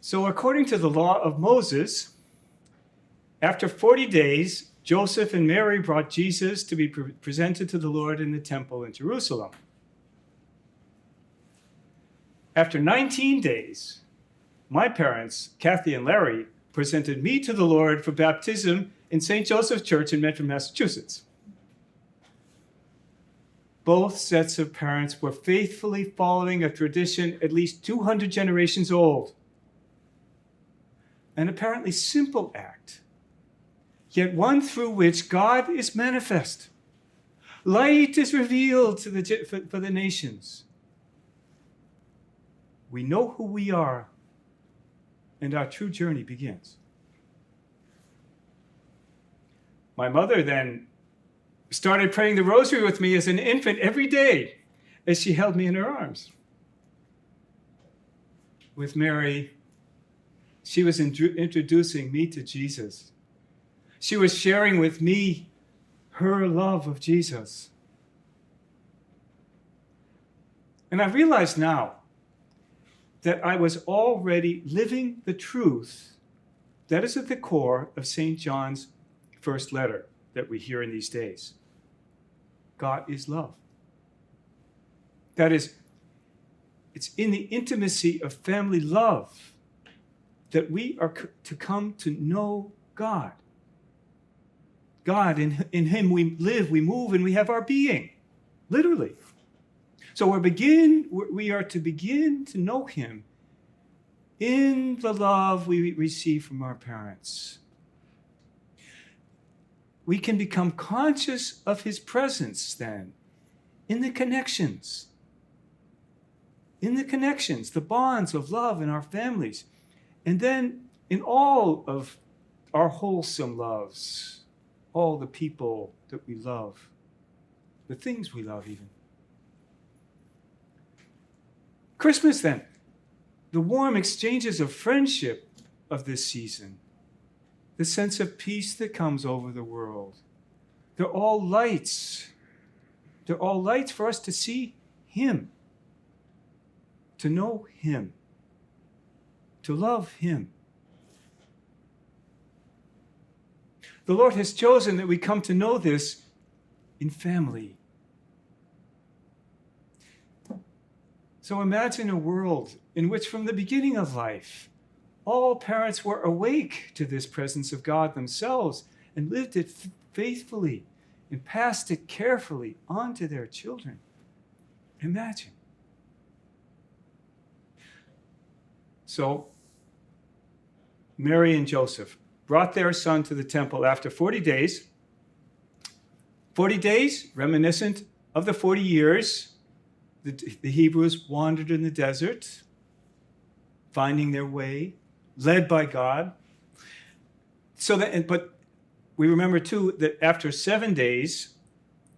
So according to the law of Moses, after 40 days, Joseph and Mary brought Jesus to be presented to the Lord in the temple in Jerusalem. After 19 days, my parents, Kathy and Larry, presented me to the Lord for baptism in St. Joseph's Church in Medford, Massachusetts. Both sets of parents were faithfully following a tradition at least 200 generations old. An apparently simple act, yet one through which God is manifest. Light is revealed for the nations. We know who we are, and our true journey begins. My mother then started praying the rosary with me as an infant every day as she held me in her arms. With Mary, she was introducing me to Jesus. She was sharing with me her love of Jesus. And I realize now that I was already living the truth that is at the core of St. John's first letter that we hear in these days. God is love. That is, it's in the intimacy of family love that we are to come to know God. God, in him we live, we move, and we have our being, literally. So we are to begin to know him in the love we receive from our parents. We can become conscious of his presence then in the connections, the bonds of love in our families, and then in all of our wholesome loves, all the people that we love, the things we love even. Christmas then, the warm exchanges of friendship of this season, the sense of peace that comes over the world. They're all lights. They're all lights for us to see him, to know him, to love him. The Lord has chosen that we come to know this in family. So imagine a world in which from the beginning of life, all parents were awake to this presence of God themselves and lived it faithfully and passed it carefully on to their children. Imagine. So, Mary and Joseph brought their son to the temple after 40 days. 40 days, reminiscent of the 40 years the Hebrews wandered in the desert, finding their way, led by God. But we remember too that after 7 days,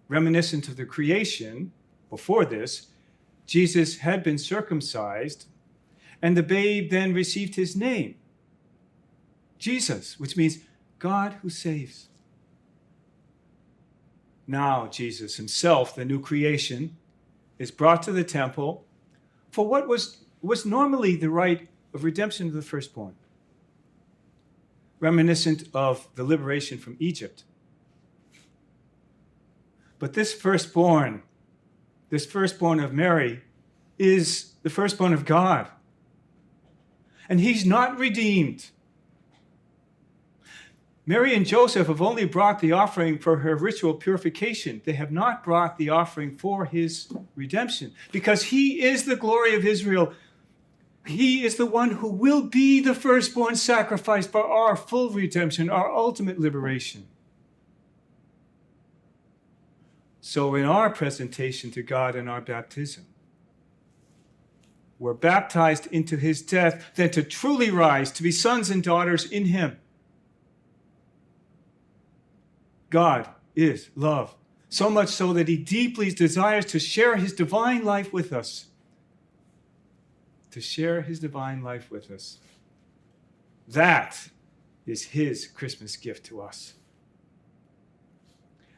reminiscent of the creation, before this, Jesus had been circumcised, and the babe then received his name, Jesus, which means God who saves. Now Jesus himself, the new creation, is brought to the temple for what was normally the rite of redemption of the firstborn, reminiscent of the liberation from Egypt. But this firstborn of Mary, is the firstborn of God. And he's not redeemed. Mary and Joseph have only brought the offering for her ritual purification. They have not brought the offering for his redemption, because he is the glory of Israel. He is the one who will be the firstborn sacrifice for our full redemption, our ultimate liberation. So in our presentation to God in our baptism, we're baptized into his death, then to truly rise, to be sons and daughters in him. God is love, so much so that he deeply desires to share his divine life with us. To share his divine life with us. That is his Christmas gift to us.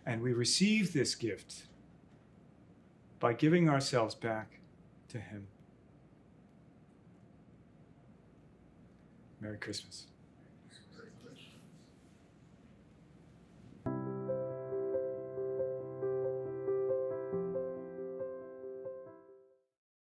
And we receive this gift by giving ourselves back to him. Merry Christmas.